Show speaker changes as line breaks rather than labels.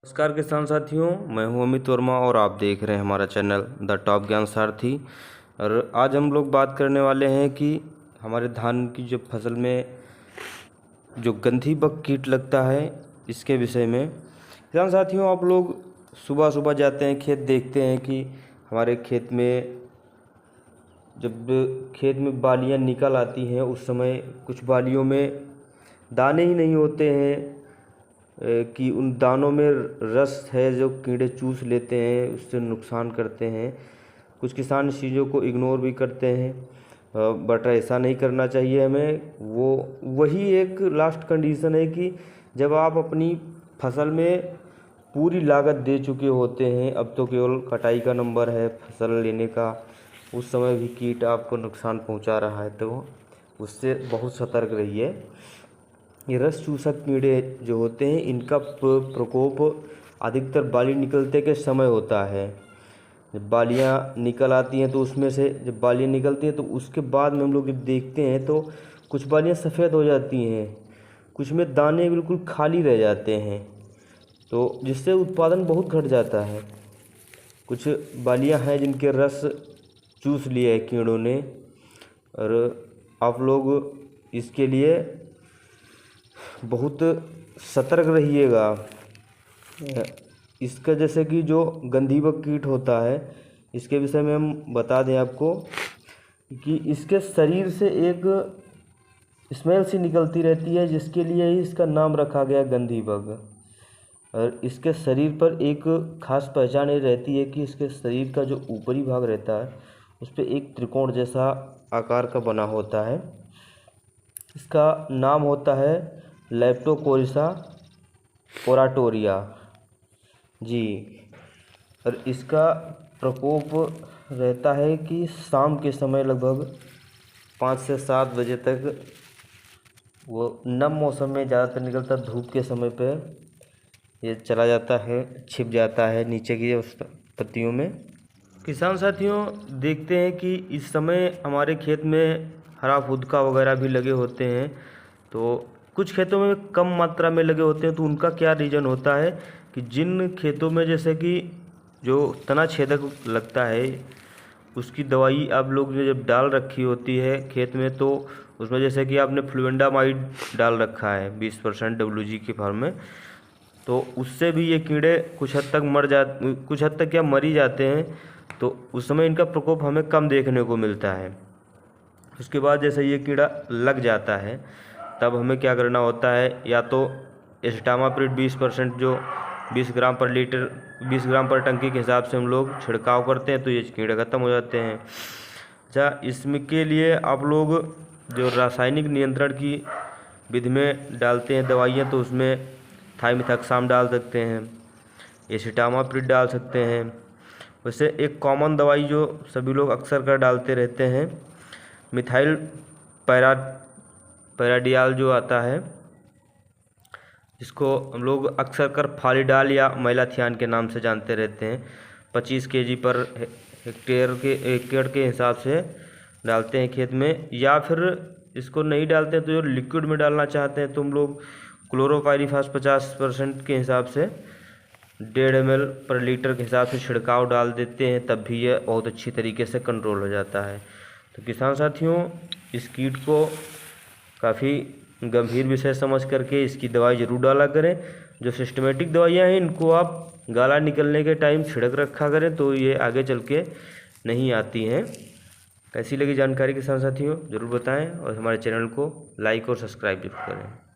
नमस्कार किसान साथियों, मैं हूं अमित वर्मा और आप देख रहे हैं हमारा चैनल द टॉप ज्ञान सारथी। और आज हम लोग बात करने वाले हैं कि हमारे धान की जो फसल में जो गंधी बग कीट लगता है इसके विषय में। किसान साथियों, आप लोग सुबह सुबह जाते हैं खेत, देखते हैं कि हमारे खेत में जब खेत में बालियां निकल आती हैं उस समय कुछ बालियों में दाने ही नहीं होते हैं कि उन दानों में रस है जो कीड़े चूस लेते हैं, उससे नुकसान करते हैं। कुछ किसान इस चीज़ों को इग्नोर भी करते हैं, बट ऐसा नहीं करना चाहिए हमें। वही एक लास्ट कंडीशन है कि जब आप अपनी फसल में पूरी लागत दे चुके होते हैं, अब तो केवल कटाई का नंबर है फसल लेने का, उस समय भी कीट आपको नुकसान पहुंचा रहा है तो उससे बहुत सतर्क रहिए। ये रस चूसक कीड़े जो होते हैं इनका प्रकोप अधिकतर बाली निकलते के समय होता है। जब बालियाँ निकल आती हैं तो उसमें से जब बालियाँ निकलती हैं तो उसके बाद में हम लोग जब देखते हैं तो कुछ बालियाँ सफ़ेद हो जाती हैं, कुछ में दाने बिल्कुल खाली रह जाते हैं, तो जिससे उत्पादन बहुत घट जाता है। कुछ बालियाँ हैं जिनके रस चूस लिए है कीड़ों ने, और आप लोग इसके लिए बहुत सतर्क रहिएगा। इसका जैसे कि जो गंधी बग कीट होता है इसके विषय में हम बता दें आपको कि इसके शरीर से एक स्मेल सी निकलती रहती है, जिसके लिए ही इसका नाम रखा गया गंधी बग। और इसके शरीर पर एक खास पहचान ये रहती है कि इसके शरीर का जो ऊपरी भाग रहता है उस पर एक त्रिकोण जैसा आकार का बना होता है। इसका नाम होता है लेप्टोकोरिसा ओराटोरिया जी। और इसका प्रकोप रहता है कि शाम के समय लगभग 5 से 7 बजे तक वो नम मौसम में ज़्यादातर निकलता, धूप के समय पे ये चला जाता है, छिप जाता है नीचे की पत्तियों में। किसान साथियों, देखते हैं कि इस समय हमारे खेत में हरा फुदका वगैरह भी लगे होते हैं, तो कुछ खेतों में कम मात्रा में लगे होते हैं। तो उनका क्या रीज़न होता है कि जिन खेतों में जैसे कि जो तना छेदक लगता है उसकी दवाई आप लोग ने जब डाल रखी होती है खेत में, तो उसमें जैसे कि आपने फ्लुवेंडामाइड डाल रखा है 20% WG के फॉर्म में, तो उससे भी ये कीड़े कुछ हद तक क्या मर ही जाते हैं। तो उस समय इनका प्रकोप हमें कम देखने को मिलता है। उसके बाद जैसे ये कीड़ा लग जाता है तब हमें क्या करना होता है, या तो एस्टामाप्रिड 20% जो 20 ग्राम पर लीटर 20 ग्राम पर टंकी के हिसाब से हम लोग छिड़काव करते हैं तो ये कीड़े ख़त्म हो जाते हैं। अच्छा, इसमें के लिए आप लोग जो रासायनिक नियंत्रण की विधि में डालते हैं दवाइयाँ, तो उसमें थाइमिथाक्साम डाल सकते हैं, एसिटामाप्रिड डाल सकते हैं। वैसे एक कॉमन दवाई जो सभी लोग अक्सर कर डालते रहते हैं, मिथाइल पैराडियाल जो आता है, इसको हम लोग अक्सर कर फालिडाल या मैलाथियान के नाम से जानते रहते हैं। 25 kg पर हेक्टेयर के हिसाब से डालते हैं खेत में, या फिर इसको नहीं डालते हैं तो जो लिक्विड में डालना चाहते हैं तो हम लोग क्लोरोपाइरीफास 50% के हिसाब से 1.5 ml पर लीटर के हिसाब से छिड़काव डाल देते हैं, तब भी यह बहुत अच्छी तरीके से कंट्रोल हो जाता है। तो किसान साथियों, इस कीट को काफ़ी गंभीर विषय समझ करके इसकी दवाई ज़रूर डाला करें। जो सिस्टमेटिक दवाइयाँ हैं इनको आप गाला निकलने के टाइम छिड़क रखा करें, तो ये आगे चल के नहीं आती हैं। कैसी लगी जानकारी किसान साथियों ज़रूर बताएं, और हमारे चैनल को लाइक और सब्सक्राइब जरूर करें।